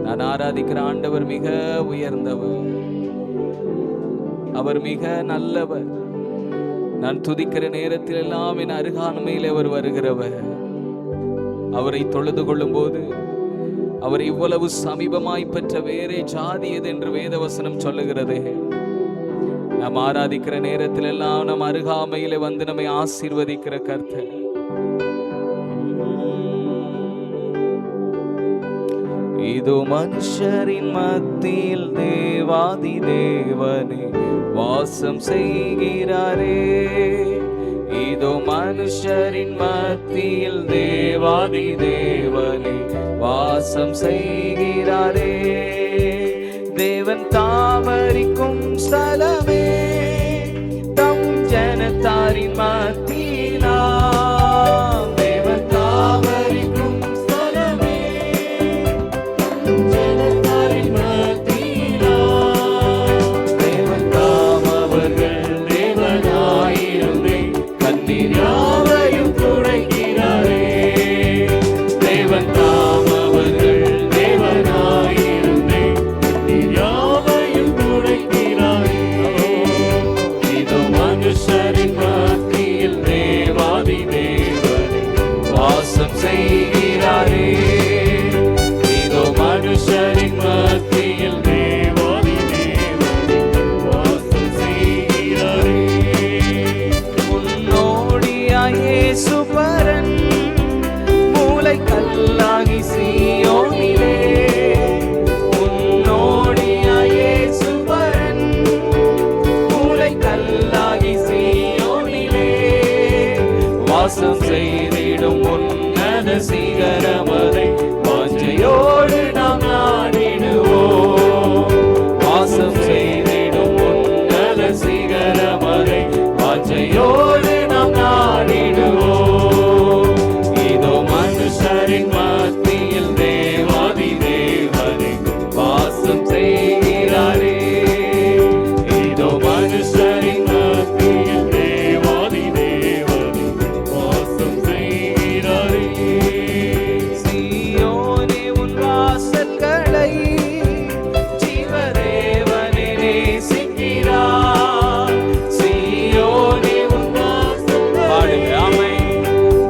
நான் ஆராதிக்கிற ஆண்டவர் மிக உயர்ந்தவர், அவர் மிக நல்லவர். நான் துதிக்கிற நேரத்தில் எல்லாம் என் அருகாமையில் அவர் வருகிறவர். அவரை தொழுது கொள்ளும் போது அவர் இவ்வளவு சமீபமாய் பெற்ற வேறே ஜாதி எது என்று வேதவசனம் சொல்லுகிறது. நாம் ஆராதிக்கிற நேரத்தில் எல்லாம் நம் அருகாமையில வந்து நம்மை ஆசீர்வதிக்கிற கர்த்தர். இதோ மனுஷரின் மத்தியில் தேவாதி தேவனே வாசம் செய்கிறாரே. இதோ மனுஷரின் மத்தியில் தேவாதி தேவனே வாசம் செய்கிறாரே. தேவன் தாவரிக்கும் ஸ்தலமே, தம் ஜனத்தாரின் மத்தியிலா. தேவன் தாவரிக்கும் ஸ்தலமே, தம் ஜனத்தாரின் மத்தியிலா. தேவன் தாம் அவர்கள் தேவனாயிருந்தே கண்ணீர் யாவையும் துடைக்கிறாரே. தேவன் தாம் அவர்கள் தேவனாயிருந்தே கண்ணீர் யாவையும் துடைக்கிறாரே. இதோ மனுஷரின் மத்தியில் தேவாதி தேவனே வாசம் செய்கிறாரே. இதோ மனுஷரின் மத்தியில் தேவாதி தேவனே வாசம் செய்கிறாரே. முன்னோடியாய் இயேசு பரன் மூலை கல்லாகி சீயோனிலே. முன்னோடியாய் இயேசு பரன் மூலை கல்லாகி சீயோனிலே. வாசம் செய்திடும் உன்னத சிகரமதை வாஞ்சையோடு நாம் நாடிடுவோம். வாசம் செய்திடும் உன்னத சிகரமதை வாஞ்சையோடு நாம் நாடிடுவோம். இதோ மனுஷரின் மத்தியில் தேவாதி தேவனே வாசம் செய்கிறாரே. இதோ மனுஷரின் மத்தியில் தேவாதி தேவனே வாசம் செய்கிறாரே. சீயோனே உன் வாசல்களை ஜீவதேவனே நேசிக்கிறார். சீயோனே உன் வாசல்களை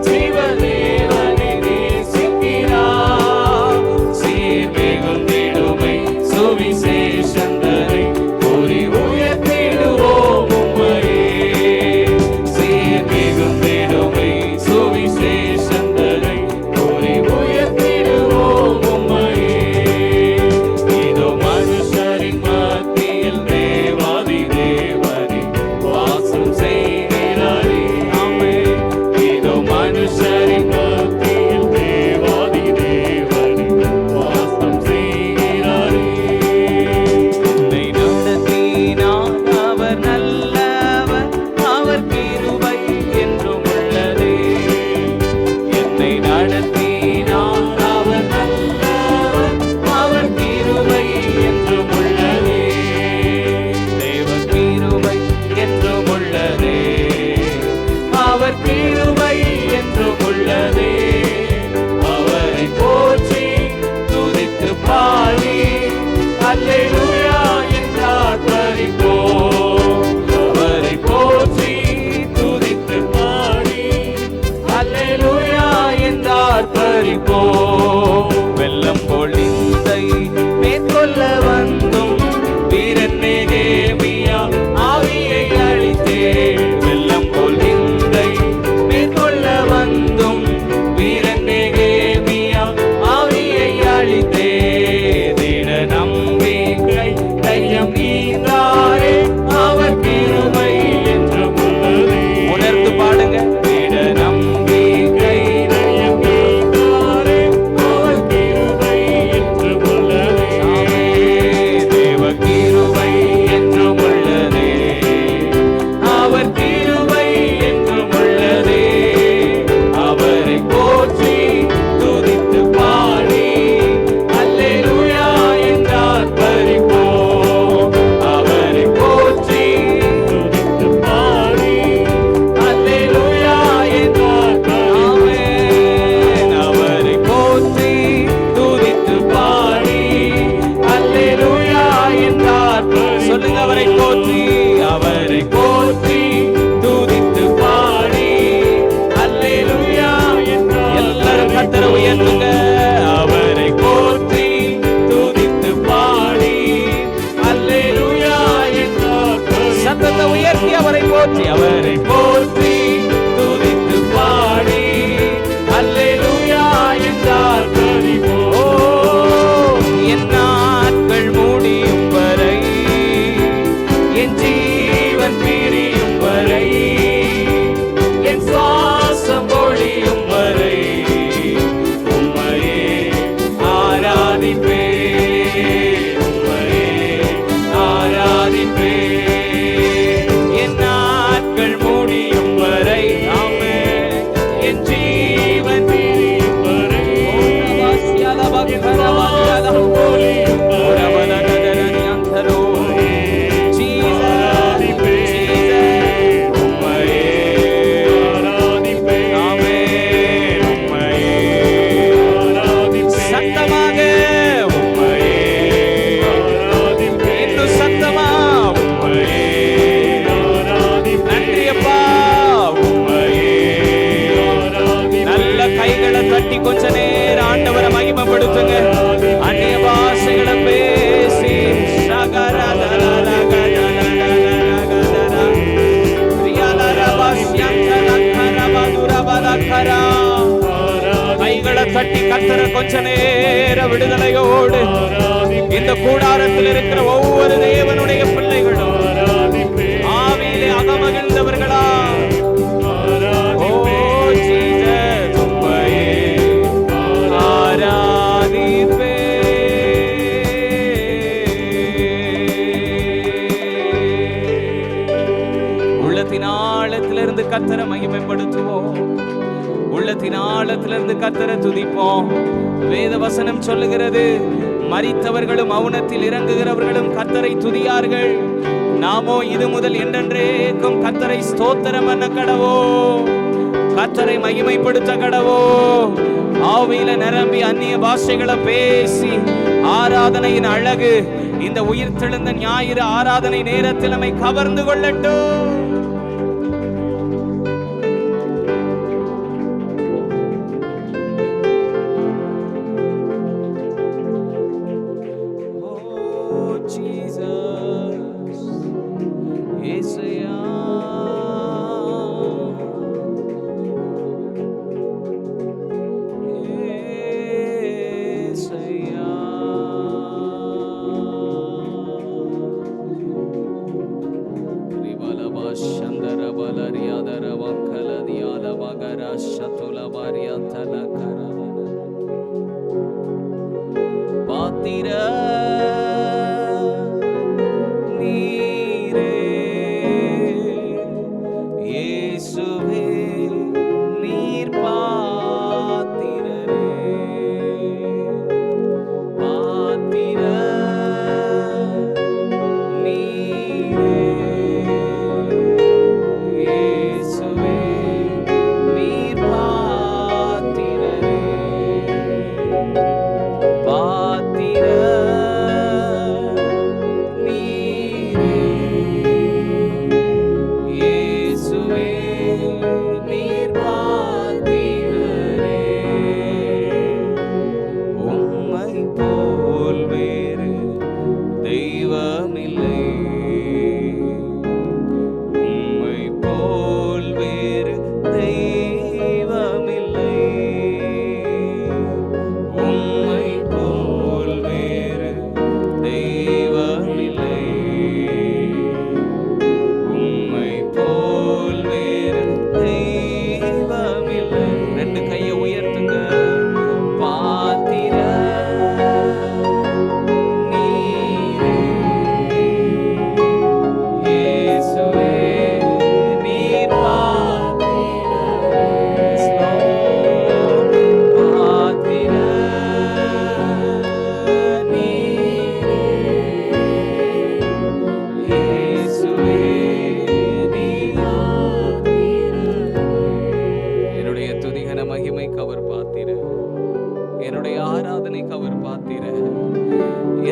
ஜீவதேவனே நேசிக்கிறார். சீர் மிகுந்திடுமை சுவிசேஷந்தரை கூறி உயர்த்திடுவோம் உம்மையே. சீர் மிகுந்திடுமை சுவிசேஷந்தரை கூறி உயர்த்திடுவோம் உம்மையே. இதோ மனுஷரின் மத்தியில் தேவாதி தேவனே வாசம் செய்கிறாரே. இதோ மனுஷரின் மத்தியில் தேவாதி தேவனே வாசம் செய்கிறாரே. என்னை நடத்தினார் அவர் நல்லவர், அவர் கிருபை என்றும் உள்ளதே. என்னை நடத்தினார் அவர் நல்லவர், அவர் கிருபை என்றும் உள்ளதே. தேவ கிருபை என்றும் உள்ளதே, அவர் கிருபை என்றும் உள்ளதே. அவரை போற்றி துதித்து பாடி அல்லேலூயா என்றார் பரிபோம். அவரை போற்றி துதித்து பாடி அல்லேலூயா என்றார் பரிபோம். வெள்ளம் பொழிந்தை மேற்கொள்ள வந்தும் வீரன் நெகேமியா ஆவியை அழித்தே. வெள்ளம் பொழிந்தை மேற்கொள்ள வந்தும் வீரன் நெகேமியா ஆவியை அழித்தே. திட நம்பிக்கை தையம் ஈந்தாரே, அவர் கிருபை என்றும் உள்ளதே. உணர்ந்து பாடுங்க. திட நம்பிக்கை தையம் ஈந்தாரே, அவர் கிருபை என்றும் உள்ளதே. கொஞ்ச நேர விடுதலையோடு இந்த கூடாரத்தில் இருக்கிற ஒவ்வொரு தேவனுடைய பிள்ளைகளும் ஆவியிலே அகமகிழ்ந்தவர்களா உள்ளத்தினாலத்திலிருந்து கர்த்தரை மகிமைப்படுத்துவோம். உள்ளத்தினாலத்திலிருந்து கர்த்தரை துதிப்போம். வேத வசனம் சொல்லுகிறது, மரித்தவர்களும் மௌனத்தில் இறங்குகிறவர்களும் கர்த்தரை துதியார்கள். நாமோ இது முதல் என்றென்றேக்கும் கர்த்தரை ஸ்தோத்திரம் பண்ண கடவோ, கர்த்தரை மகிமைப்படுத்த கடவோ. ஆவியில நிரம்பி அந்நிய பாஷைகளை பேசி ஆராதனையின் அழகு இந்த உயிர்த்தெழுந்த ஞாயிறு ஆராதனை நேரத்தில் நம்மை கவர்ந்து கொள்ளட்டும்.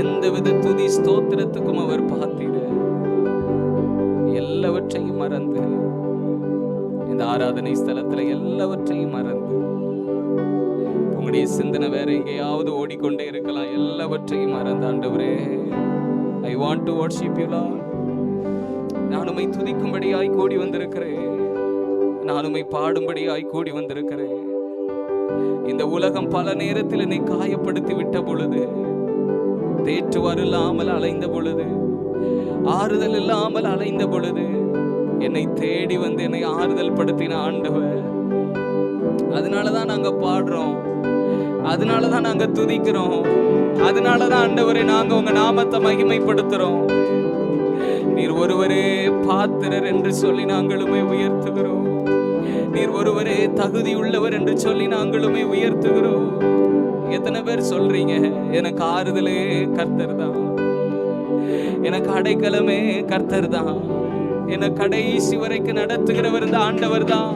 எந்தவித துதி ஸ்தோத்திரத்துக்கும் அவர் பாத்திர. எல்லாவற்றையும் மறந்து இந்த ஆராதனை ஸ்தலத்துல எல்லாவற்றையும் மறந்து, உங்களுடைய சிந்தனை வேற எங்கேயாவது ஓடிக்கொண்டே இருக்கலாம், எல்லாவற்றையும் மறந்து ஆண்டவரே, I want to worship you Lord. நான் உம்மை துதிக்கும்படியாய் கூடி வந்திருக்கிறேன், நான் உம்மை பாடும்படியாய் கூடி வந்திருக்கிறேன். இந்த உலகம் பல நேரத்தில் என்னை காயப்படுத்தி விட்ட பொழுது, தேற்றுவார் இல்லாமல் அலைந்த பொழுது, ஆறுதல் இல்லாமல் அலைந்த பொழுது, என்னை தேடி வந்து என்னை ஆறுதல் படுத்தின ஆண்டவர். அதனாலதான் நாங்க பாடுறோம், அதனாலதான் நாங்க துதிக்கிறோம், அதனாலதான் ஆண்டவரை நாங்க உங்க நாமத்தை மகிமைப்படுத்துறோம். நீர் ஒருவரே பாத்திரர் என்று சொல்லி நாங்களுமே உயர்த்துகிறோம். நீர் ஒருவரே தகுதி உள்ளவர் என்று சொல்லி நாங்களுமே உயர்த்துகிறோம். எத்தனை பேர் சொல்றீங்க, எனக்கு ஆறுதலே கர்த்தர் தான், எனக்கு அடைக்கலமே கர்த்தர் தான், என்னை கடைசி வரைக்கும் நடத்துகிறவர் இந்த ஆண்டவர் தான்.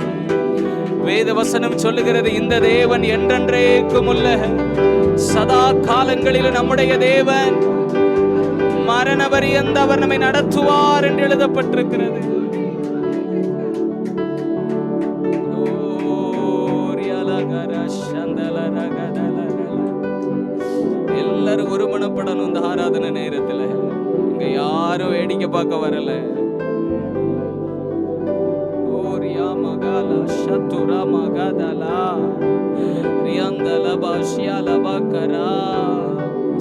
வேத வசனம் சொல்லுகிறது, இந்த தேவன் என்றென்றைக்கும் உள்ள சதா காலங்களில் நம்முடைய தேவன், மரண பரியந்த அவர் நம்மை நடத்துவார் என்று எழுதப்பட்டிருக்கிறது. எல்லாரும் ஒருமனப்படணும் இந்த ஆராதனை நேரத்துல. இங்க யாரும் வேடிக்கை பார்க்க வரல. ஓரியா மகாலா சத்துரா மகாதலா ரியான்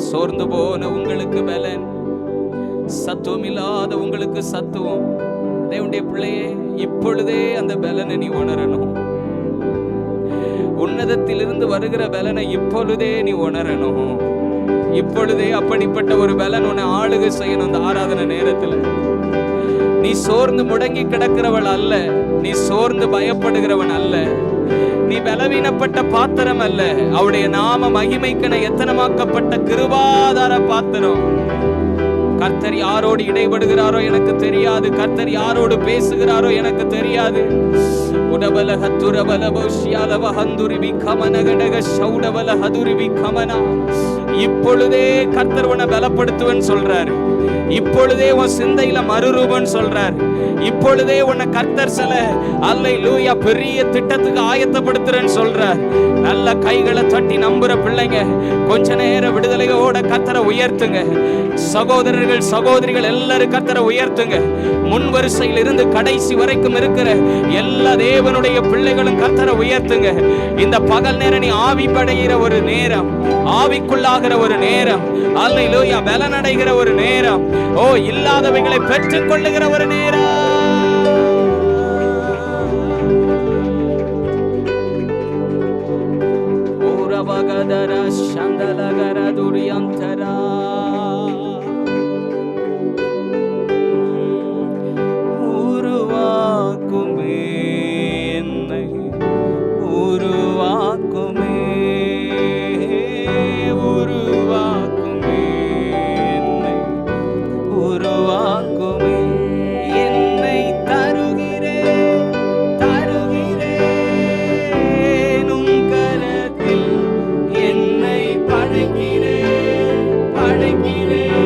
சோர்ந்து போன உங்களுக்கு பலன், சத்துவம் இல்லாத உங்களுக்கு சத்துவம். தேவனுடைய பிள்ளையே, இப்பொழுதே அந்த பலனை நீ உணரணும். உன்னதத்திலிருந்து வருகிற பலனை இப்பொழுதே நீ உணரணும். இப்பொழுதே அப்படிப்பட்ட ஒரு பலன் உன்னை ஆளுகை செய்யணும். அந்த ஆராதனை நேரத்தில் நீ சோர்ந்து முடங்கி கிடக்கிறவள் அல்ல, நீ சோர்ந்து பயப்படுகிறவன் அல்ல, நீ பலவீனப்பட்ட பாத்திரம் அல்ல. அவருடைய நாம மகிமைக்கென எத்தனமாக்கப்பட்ட கிருபாதார பாத்திரம். கர்த்தர் யாரோடு இடைபடுகிறாரோ எனக்கு தெரியாது, கர்த்தர் யாரோடு பேசுகிறாரோ எனக்கு தெரியாது. உடபல ஹத்துரபல பௌஷ்யாலவ ஹந்துரிபி கமனகடக ஷௌடபல ஹதுரிபி கமனா. இப்பொழுதே கர்த்தர் உன்னை பலப்படுத்துவன் சொல்றாரு. இப்பொழுதே உன் சிந்தையில மறுரூபன் சொல்றார். இப்பொழுதே உன்னை கர்த்தர் சில அல்லேலூயா பெரிய திட்டத்துக்கு ஆயத்தப்படுத்துறேன்னு சொல்றார். நல்ல கைகளை தட்டி நம்புற பிள்ளைங்க, கொஞ்ச நேரம் விடுதலையோட கர்த்தரை உயர்த்துங்க. சகோதரர்கள் சகோதரிகள் எல்லாரும் கர்த்தரை உயர்த்துங்க. முன் வரிசையில் இருந்து கடைசி வரைக்கும் இருக்கிற எல்லா தேவனுடைய பிள்ளைகளும் கர்த்தரை உயர்த்துங்க. இந்த பகல் நேரம் நீ ஆவி படைகிற ஒரு நேரம், ஆவிக்குள்ளாகிற ஒரு நேரம், அல்லேலூயா பலனடைகிற ஒரு நேரம், ஓ இல்லாதவைகளை பெற்றுக் கொள்ளுகிற ஒரு நேரம். ஊரவகதர சந்தலகர துரியந்தரா. உருவாக்குமே என்னை, உருவாக்குமே, உருவாக்குமே என்னை, உருவாக்குமே. என்னை தருகிறேன், தருகிறேன் உம் கரத்தில். என்னை படைக்கிறேன், படைக்கிறேன்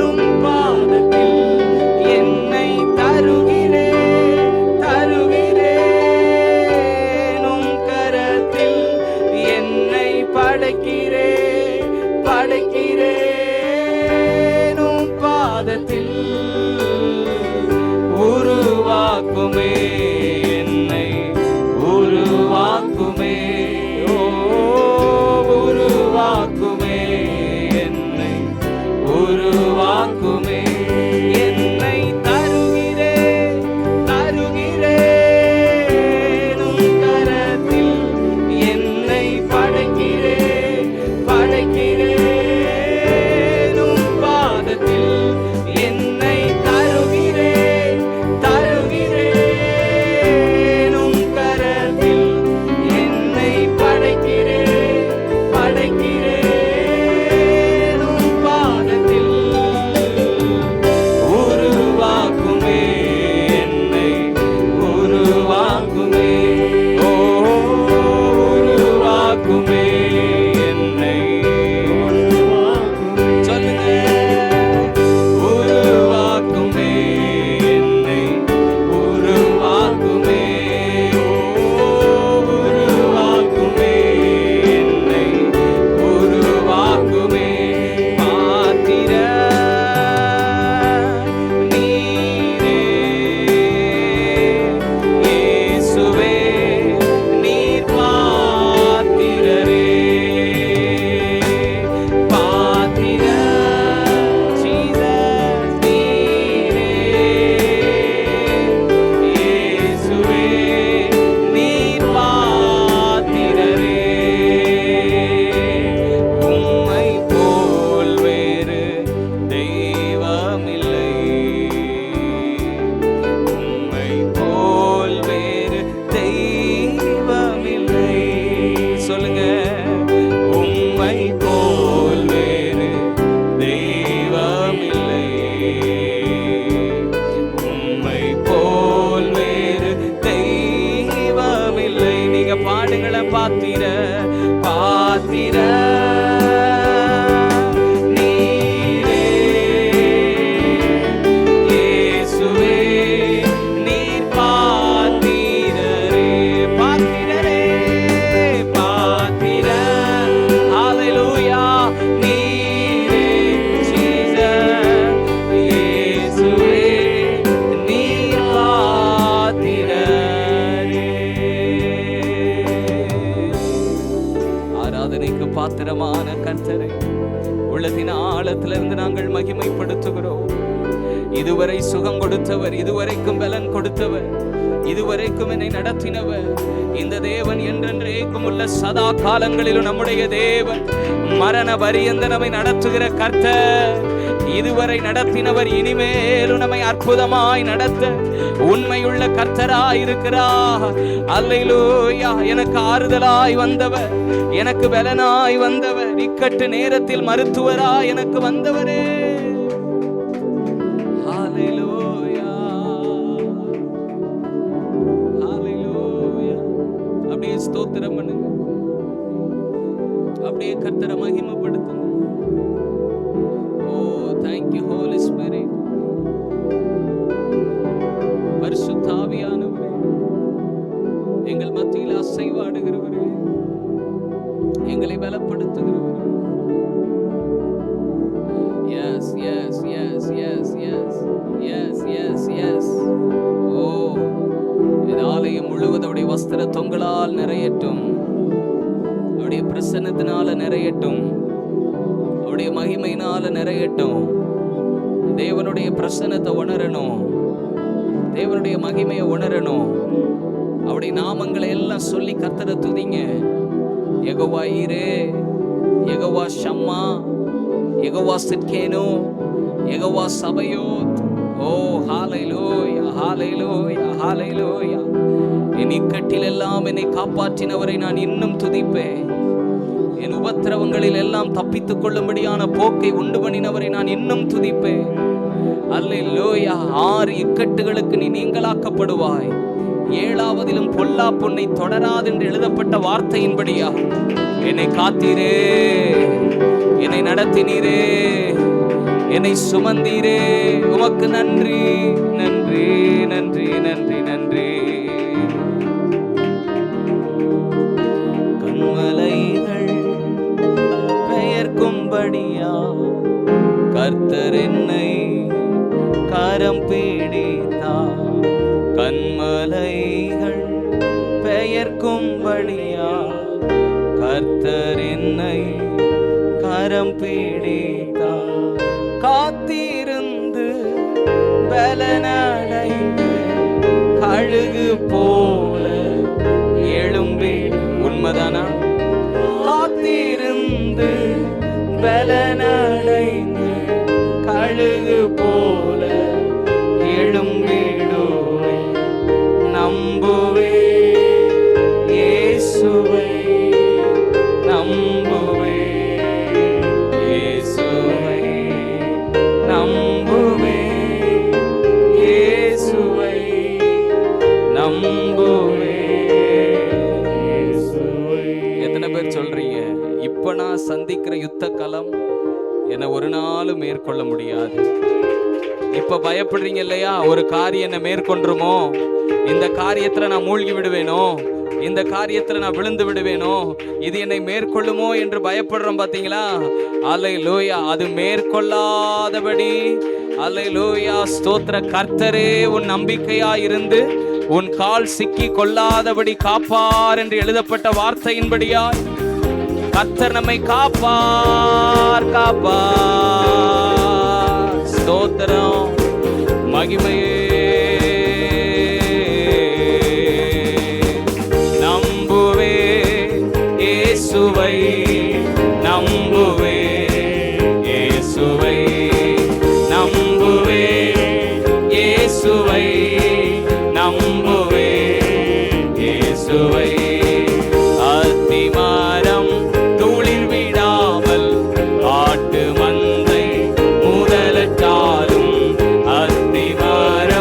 உம் பாதத்தில். என்னை தருகிறேன், தருகிறேன் உம் கரத்தில். என்னை படைக்கிறேன், படைக்கிறேன் உம் பாதத்தில். உருவாக்குமே என்னை, உருவாக்குமே, ஓ உருவாக்குமே என்னை, உருவாக்குமே. என்னை தருகிறேன், தருகிறேன் உம் கரத்தில். என்னை படைக்கிறேன், படைக்கிறேன் உம் பாதத்தில். என்னை தருகிறேன், தருகிறேன் உள்ளத்தின் ஆழத்திலிருந்து நாங்கள் மகிமைப்படுத்துகிறோம். இதுவரை சுகம் கொடுத்தவர், இதுவரைக்கும் பலன் கொடுத்தவர், இதுவரைக்கும் என்னை நடத்தினவர் இந்த தேவன் என்றென்றைக்கும் உள்ள சதா காலங்களிலும் நம்முடைய தேவன். மரண பரியந்த நம்மை நடத்துகிற கர்த்தர், இதுவரை நடத்தினவர், இனிமேலும் நம்மை அற்புதமாய் நடத்த உண்மையுள்ள கர்த்தராய் இருக்கிறார். அல்லேலூயா. எனக்கு ஆறுதலாய் வந்தவர், எனக்கு பலனாய் வந்தவர், இக்கட்டு நேரத்தில் மருத்துவராய் எனக்கு வந்தவரே. ஹல்லேலூயா, ஹல்லேலூயா. அப்படியே ஸ்தோத்திரம் பண்ணுங்க, அப்படியே கர்த்தரை மகிமைப்படுத்துங்க. Thank you Holy Spirit. பரிசுத்த ஆவியானவரே, எங்கள் மத்தியில் அசைவாடுகிறவரே, எங்களை பலப்படுத்துகிறவரே. Yes, yes, yes, yes, yes, yes, yes, yes. இந்த ஆலயம் முழுவதும் அவருடைய வஸ்திர தொங்கலால் நிறையட்டும், அவருடைய பிரசன்னத்தினால நிறையட்டும், அவருடைய மகிமையினால நிறையட்டும். தேவனுடைய பிரசன்னத்தை உணரணும், தேவனுடைய மகிமையை உணரணும். அவருடைய நாமங்களை எல்லாம் சொல்லி கர்த்தரை துதிங்க. யெகோவா ஈரே, யெகோவா ஷம்மா, யெகோவா சிட்கேனோ, யெகோவா சபயோத். ஓ ஹல்லேலூயா, ஹல்லேலூயா, ஹல்லேலூயா. என் இக்கட்டில் எல்லாம் என்னை காப்பாற்றினவரை நான் இன்னும் துதிப்பேன். என் உபத்திரவங்களில் எல்லாம் தப்பித்துக் கொள்ளும்படியான போக்கை உண்டு பண்ணினவரை நான் இன்னும் துதிப்பேன். அல்லேலூயா. 6 இக்கட்டுகளுக்கு நீ நீங்களாக்கப்படுவாய், 7ஆவதிலும் பொல்லா பொன்னை தொடராது என்று எழுதப்பட்ட வார்த்தையின்படியா என்னை காத்தீரே, என்னை நடத்தினீரே, என்னை சுமந்தீரே. உமக்கு நன்றி, நன்றி, நன்றி, நன்றி, நன்றி. கண்மலைகள் பெயர்க்கும்படியா கர்த்தர் என்னை கரம் பிடித்தார். கண்மலைகள் பெயர்க்கும்படியா கர்த்தர் என்னை கரம் பிடித்தார். காத்திருந்து பலனடைந்து கழுகு போல எழும்பி. உண்மைதானா? காத்திருந்து பலனடைந்து கழுகு போல எழும்பிடுவே. நம்புவே இயேசுவை, நம்புவே இயேசுவை, நம்புவே இயேசுவை, நம்புவே இயேசுவை. எத்தனை பேர் சொல்றீங்க, இப்ப நான் சந்திக்கிற யுத்த களம் என்னை ஒரு நாளும் மேற்கொள்ள முடியாது? இப்ப பயப்படுறீங்க இல்லையா, ஒரு காரியம் என்ன மேற்கொண்டுருமோ, இந்த காரியத்துல நான் மூழ்கி விடுவேனோ, இந்த காரியத்துல நான் விழுந்து விடுவேனோ, இது என்னை மேற்கொள்ளுமோ என்று பயப்படுறோம் பாத்தீங்களா? அல்லேலூயா. அது மேற்கொள்ளாதபடி, அல்லேலூயா, ஸ்தோத்திர, கர்த்தரே உன் நம்பிக்கையா இருந்து உன் கால் சிக்கி கொள்ளாதபடி காப்பார் என்று எழுதப்பட்ட வார்த்தையின்படியாய் கர்த்தர் நம்மை காப்பார், காப்பார். ஸ்தோத்திரம், மகிமையே. நம்புவே இயேசுவை, நம்புவே இயேசுவை, நம்புவே இயேசுவை, நம்புவே இயேசுவை. அத்திமரம் தூளில் விடாமல் ஆட்டு மந்தை முதலற்றாலும், அத்திமரம்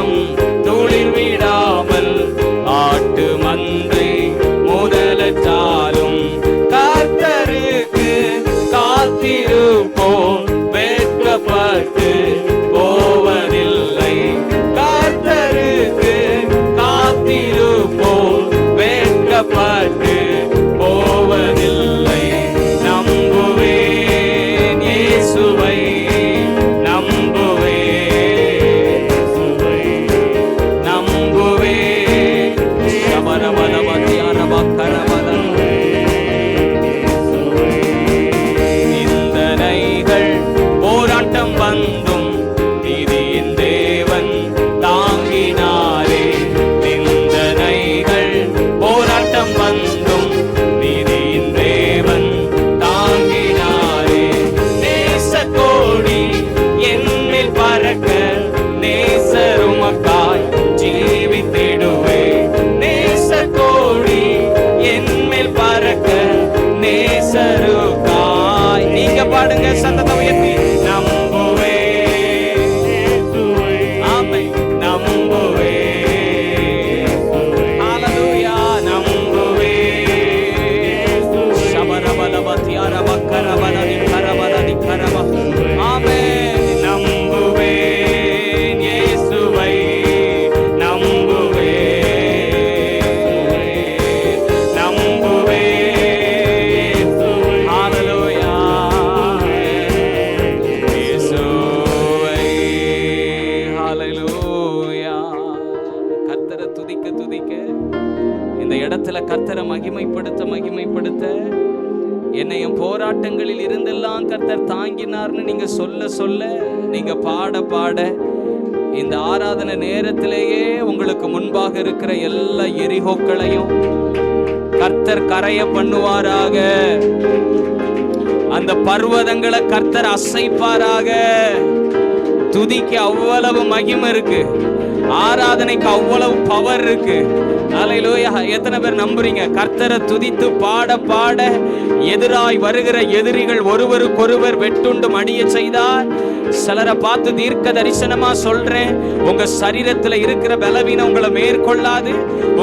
பாடுங்க சத்தத்தை உயர்த்தி. நம்புவே ஆமை நம்புவே ஹalleluya நம்புவே சபரபலவதியார வக்கரபலதி கரபலதி கரப ஆமே நம்புவே இயேசுவை நம்புவே நம்புவே ஹalleluya இயேசுவை ஹalleluya. கர்த்தரை துதிக்க துதிக்க இந்த இடத்துல கர்த்தரை மகிமைப்படுத்த என்னையும் போராட்டங்களில் இருந்தெல்லாம் கர்த்தர் தாங்கினார்னு நீங்க சொல்ல சொல்ல, நீங்க பாட பாட இந்த ஆராதனை நேரத்திலேயே உங்களுக்கு முன்பாக இருக்கிற எல்லா எரிகோக்களையும் கர்த்தர் கரைய பண்ணுவாராக. அந்த பர்வதங்களை கர்த்தர் அசைப்பாராக. துதிக்கு அவ்வளவு மகிமை இருக்கு, ஆராதனைக்கு அவ்வளவு பவர் இருக்கு. ஹல்லேலூயா. எத்தனை பேர் நம்புறீங்க? கர்த்தரை துதித்து பாட பாட எதிராய் வருகிற எதிரிகள் ஒருவருக்கொருவர் வெட்டுண்டு மடிய செய்தார். சிலரை பார்த்து தீர்க்க தரிசனமா சொல்றேன், உங்க சரீரத்துல இருக்கிற பலவீனம் உங்களை மேற்கொள்ளாது,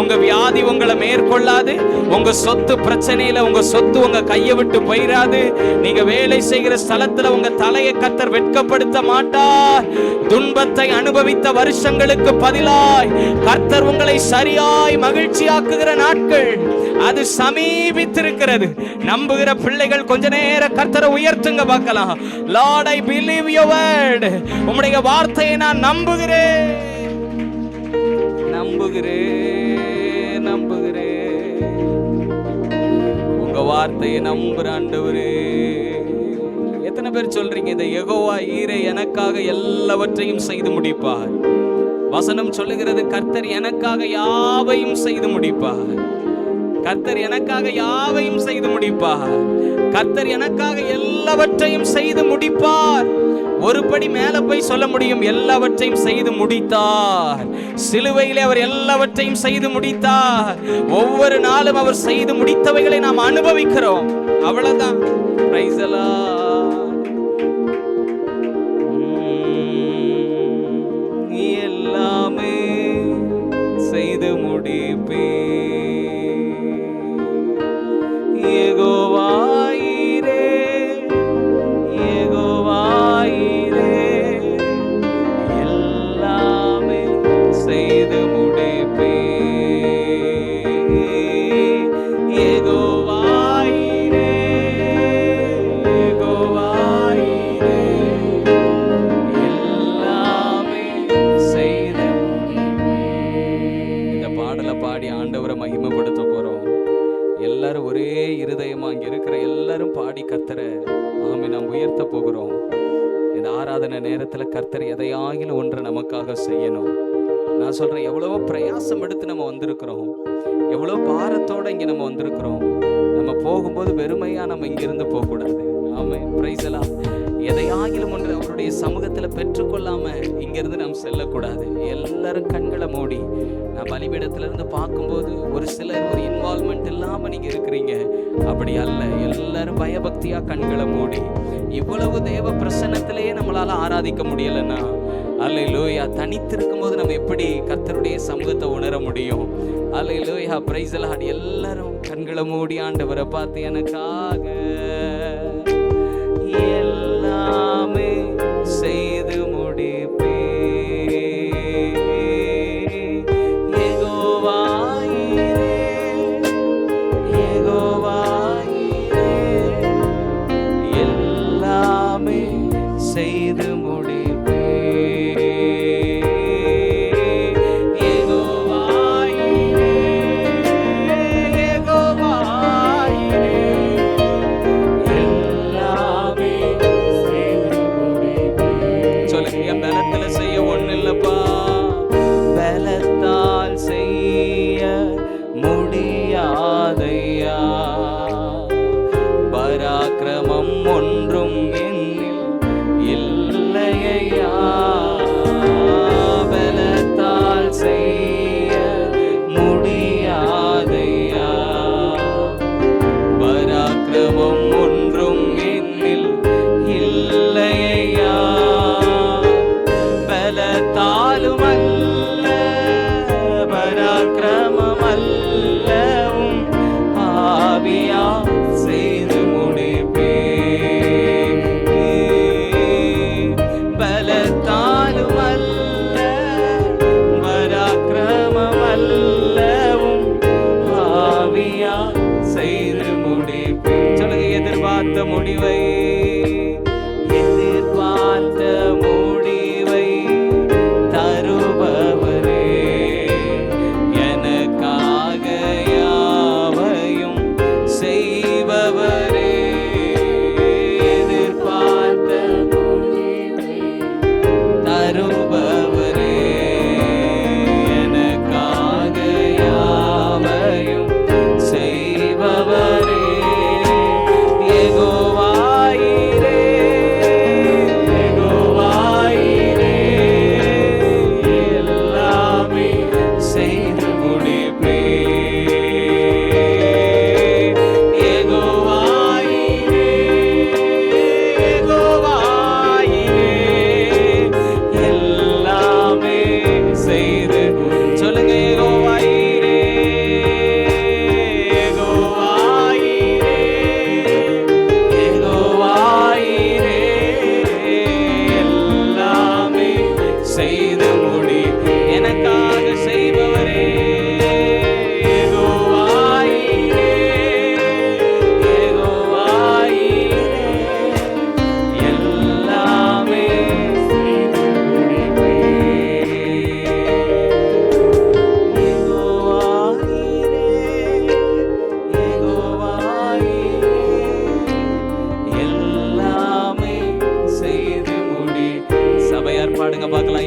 உங்க வியாதி உங்களை மேற்கொள்ளாது, உங்க சொத்து பிரச்சனையில உங்க சொத்து உங்க கையை விட்டு போயிடாது. நீங்க வேலை செய்கிற ஸ்தலத்துல உங்க தலையை கர்த்தர் வெட்கப்படுத்த மாட்டார். துன்பத்தை அனுபவித்த வருஷங்களுக்கு பதிலாய் கர்த்தர் உங்களை சரியாய் மகிழ்ச்சியாக்குகிற நாட்கள் அது சமீபித்திருக்கிறது. நம்புகிற பிள்ளைகள் கொஞ்ச நேரம் கர்த்தரை உயர்த்துங்க பார்க்கலாம். Lord, I believe your word. உம்முடைய வார்த்தையை நான் நம்புகிறேன். உங்க வார்த்தையை நம்புற ஆண்டவரே. எத்தனை பேர் சொல்றீங்க இந்த யெகோவா ஈரே எனக்காக எல்லாவற்றையும் செய்து முடிப்பார்? வசனம் சொல்லுகிறது கர்த்தர் எனக்காக யாவையும் செய்து முடிப்பார். கர்த்தர் எனக்காக யாவையும் செய்து முடிப்பார். கர்த்தர் எனக்காக எல்லாவற்றையும் செய்து முடிப்பார். ஒரு படி மேல போய் சொல்ல முடியும், எல்லாவற்றையும் செய்து முடித்தார். சிலுவையிலே அவர் எல்லாவற்றையும் செய்து முடித்தார். ஒவ்வொரு நாளும் அவர் செய்து முடித்தவைகளை நாம் அனுபவிக்கிறோம். அவ்வளவுதான். Price the Lord. எல்லாமே செய்து முடிப்பே யெகோவா ஈரே, யெகோவா ஈரே, எல்லாமே செய்து முடிப்பே யெகோவா ஈரே, யெகோவா ஈரே, எல்லாமே செய்து முடிப்பே. இந்த பாடலை பாடி ஆண்டவரை மகிமைப்படுத்த போறோம். எல்லாரும் ஒரே இருதயமா இங்க இருக்கிற எல்லாரும் பாடி கர்த்தரை நாம் உயர்த்த போகிறோம். இந்த ஆராதனை நேரத்துல கர்த்தர் எதையாகிலும் ஒன்று நமக்காக செய்யணும். நான் சொல்றேன், எவ்வளவோ பிரயாசம் எடுத்து நம்ம வந்திருக்கிறோம், எவ்வளோ பாரத்தோட இங்க நம்ம வந்திருக்கிறோம். நம்ம போகும்போது வெறுமையா நம்ம இங்கிருந்து போக கூடாது. ஆமென். Price the Lord. எதையாகிலும் ஒன்று அவருடைய சமூகத்துல பெற்றுக்கொள்ளாம இங்கிருந்து நாம் செல்லக்கூடாது. எல்லாரும் கண்களை மூடி நான் பலிபீடத்துல இருந்து பார்க்கும்போது ஒரு சிலர் ஒரு இன்வால்மெண்ட் இல்லாம நீங்க இருக்கிறீங்க. அப்படி அல்ல, எல்லாரும் பயபக்தியா கண்களை மூடி, இவ்வளவு தேவ பிரசன்னத்திலேயே நம்மளால ஆராதிக்க முடியலன்னா அல்லேலூயா, தனித்திருக்கும் போது நம்ம எப்படி கர்த்தருடைய சமூகத்தை உணர முடியும்? அல்லேலூயா. Praise the lord. எல்லாரும் கண்களை மூடி ஆண்டவரை பார்த்து எனக்காக எல்லாமே செய்து முடிப்பே யெகோவா ஈரே, யெகோவா ஈரே, எல்லாமே செய்து முடிப்பே யெகோவா ஈரே, யெகோவா ஈரே, எல்லாமே செய்து முடிப்பே. சொல்லுங்க, என் பலத்துல செய்ய ஒண்ணு இல்லப்பா, பலத்தால் செய்ய முடியாதையா, பராக்கிரமம் ஒன்றும் என்னில் இல்லை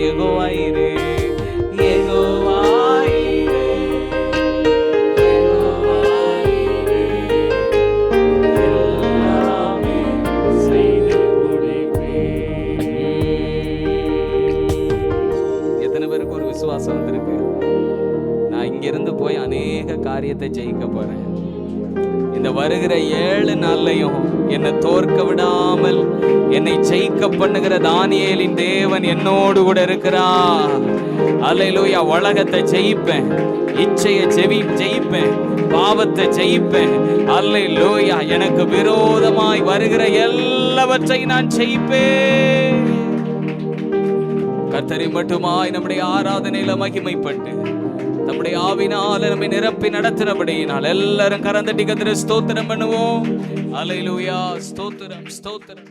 யெகோவாயிரே, யெகோவாயிரே, யெகோவாயிரே, எல்லாமே செய்து முடிப்பேன். எத்தனை பேருக்கு ஒரு விசுவாசம் வந்திருக்கு? நான் இங்கிருந்து போய் அநேக காரியத்தை ஜெயிக்க போறேன். இந்த வருகிற 7 நாள்லையும் என்னை தோற்க விடாமல் என்னை ஜெயிக்க பண்ணுகிற தானியேலின் தேவன் என்னோடு கூட இருக்கிறார். அல்லேலூயா. உலகத்தை ஜெயிப்பேன், இச்சையை ஜெயிப்பேன், பாவத்தை ஜெயிப்பேன். அல்லேலூயா. எனக்கு விரோதமாய் வருகிற எல்லாவற்றையும் நான் ஜெயிப்பேன். கர்த்தரை மட்டுமாய் நம்முடைய ஆராதனையில மகிமைப்பட்டு நம்முடைய ஆவினால நம்மை நிரப்பி நடத்தினபடியினால் எல்லாரும் கரந்தட்டி கர்த்தரை ஸ்தோத்திரம் பண்ணுவோம். அல்லேலூயா. ஸ்தோத்திரம், ஸ்தோத்திரம்.